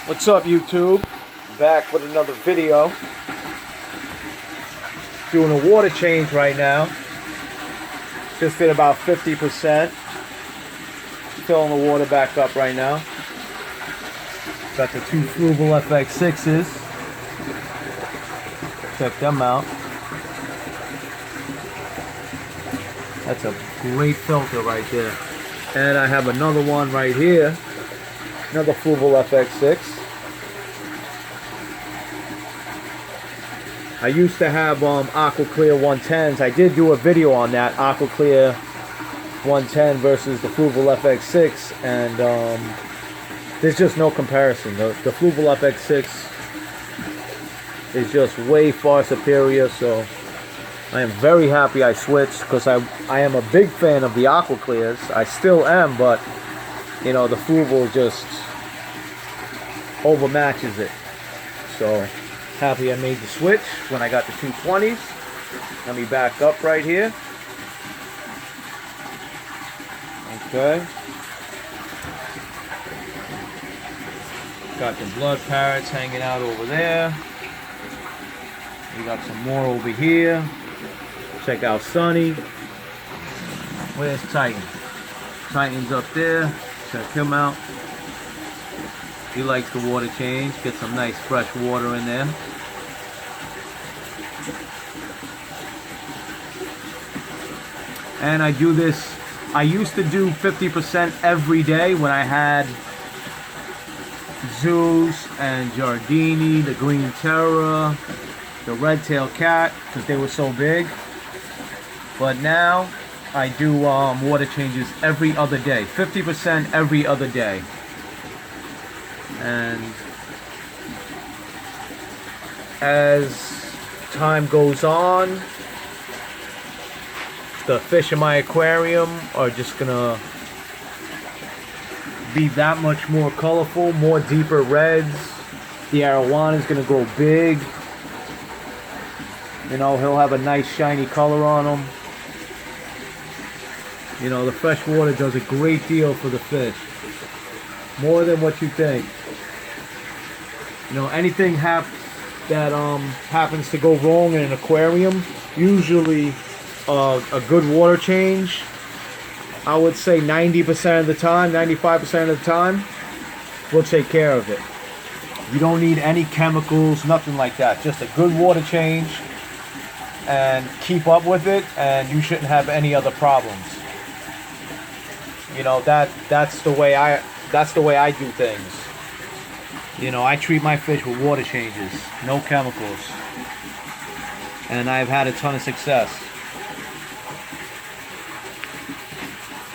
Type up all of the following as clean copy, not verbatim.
What's up, YouTube? Back with another video. Doing a water change right now. Just did about 50%. Filling the water back up right now. Got the two Frugal FX6s. Check them out. That's a great filter right there. And I have another one right here. Another Frugal FX6. I used to have Aqua Clear 110s. I did do a video on that, Aqua Clear 110 versus the Frugal FX6, and there's just no comparison. The Frugal FX6 is just way far superior, so I am very happy I switched, because I am a big fan of the Aqua Clears. I still am, but you know, the Frugal just overmatches it. So happy I made the switch when I got the 220s. Let me back up right here. Okay. Got the Blood Parrots hanging out over there. We got some more over here. Check out Sunny. Where's Titan? Titan's up there. Check him out. He likes the water change. Get some nice fresh water in there. And I do this, I used to do 50% every day when I had Zeus and Giardini, the Green Terror, the Red-tailed Cat, because they were so big. But now I do water changes every other day. 50% every other day. And as time goes on, the fish in my aquarium are just gonna be that much more colorful, more deeper reds. The arowana is gonna grow big. You know, he'll have a nice shiny color on him. You know, the fresh water does a great deal for the fish. More than what you think. You know, anything that happens to go wrong in an aquarium, usually a good water change, I would say 90% of the time, 95% of the time, will take care of it. You don't need any chemicals, nothing like that. Just a good water change, and keep up with it, and you shouldn't have any other problems. You know, that's the way I do things. You know, I treat my fish with water changes, no chemicals, and I've had a ton of success.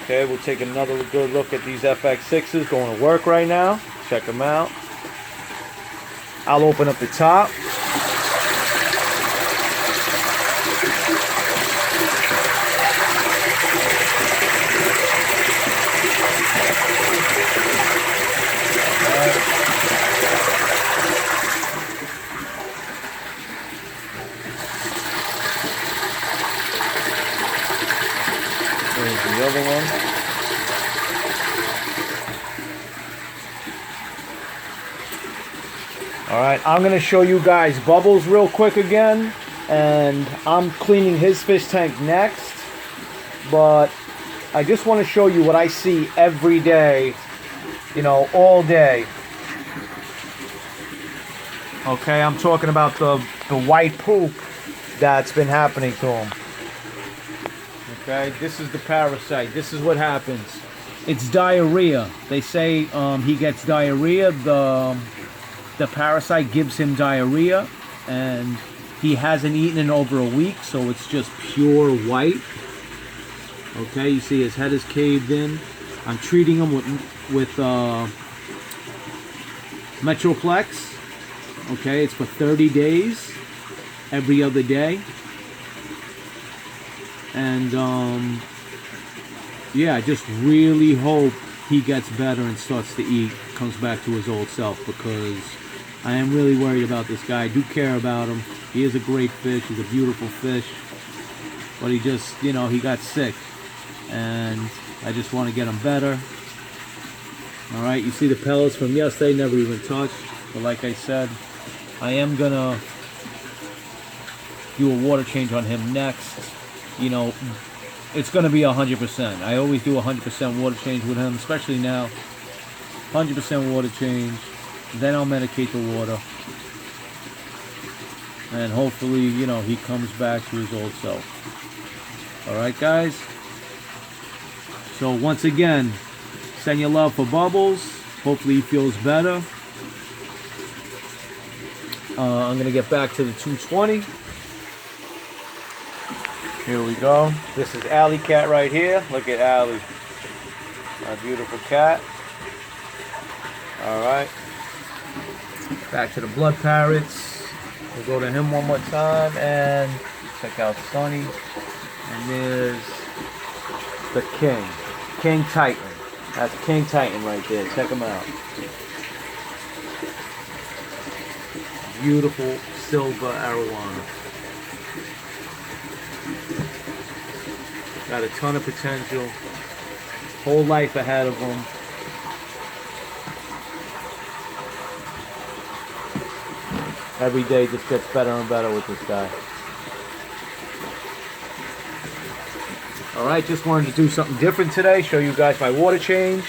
Okay, we'll take another good look at these FX6s going to work right now. Check them out. I'll open up the top. There's the other one. Alright, I'm going to show you guys Bubbles real quick again. And I'm cleaning his fish tank next. But I just want to show you what I see every day. You know, all day. Okay, I'm talking about the white poop that's been happening to him. Okay, this is the parasite. This is what happens. It's diarrhea. They say he gets diarrhea. The parasite gives him diarrhea, and he hasn't eaten in over a week, so it's just pure white. Okay, you see his head is caved in. I'm treating him with Metroplex. Okay, it's for 30 days, every other day. And yeah, I just really hope he gets better and starts to eat, comes back to his old self, because I am really worried about this guy. I do care about him. He is a great fish. He's a beautiful fish. But he just, you know, he got sick. And I just want to get him better. Alright, you see the pellets from yesterday, never even touched. But like I said, I am gonna do a water change on him next. You know, it's gonna be 100%. I always do 100% water change with him, especially now. 100% water change. Then I'll medicate the water. And hopefully, you know, he comes back to his old self. Alright, guys? So once again, send your love for Bubbles. Hopefully he feels better. I'm going to get back to the 220. Here we go. This is Alley Cat right here. Look at Alley. My beautiful cat. Alright. Back to the Blood Parrots. We'll go to him one more time and check out Sunny. And there's the King. King Titan. That's King Titan right there. Check him out. Beautiful silver arowana. Got a ton of potential. Whole life ahead of him. Every day just gets better and better with this guy. Alright, just wanted to do something different today. Show you guys my water change.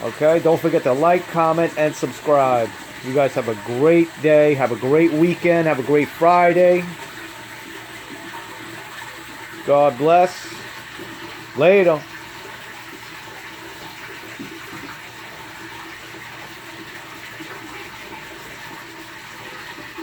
Okay, don't forget to like, comment, and subscribe. You guys have a great day. Have a great weekend. Have a great Friday. God bless. Later.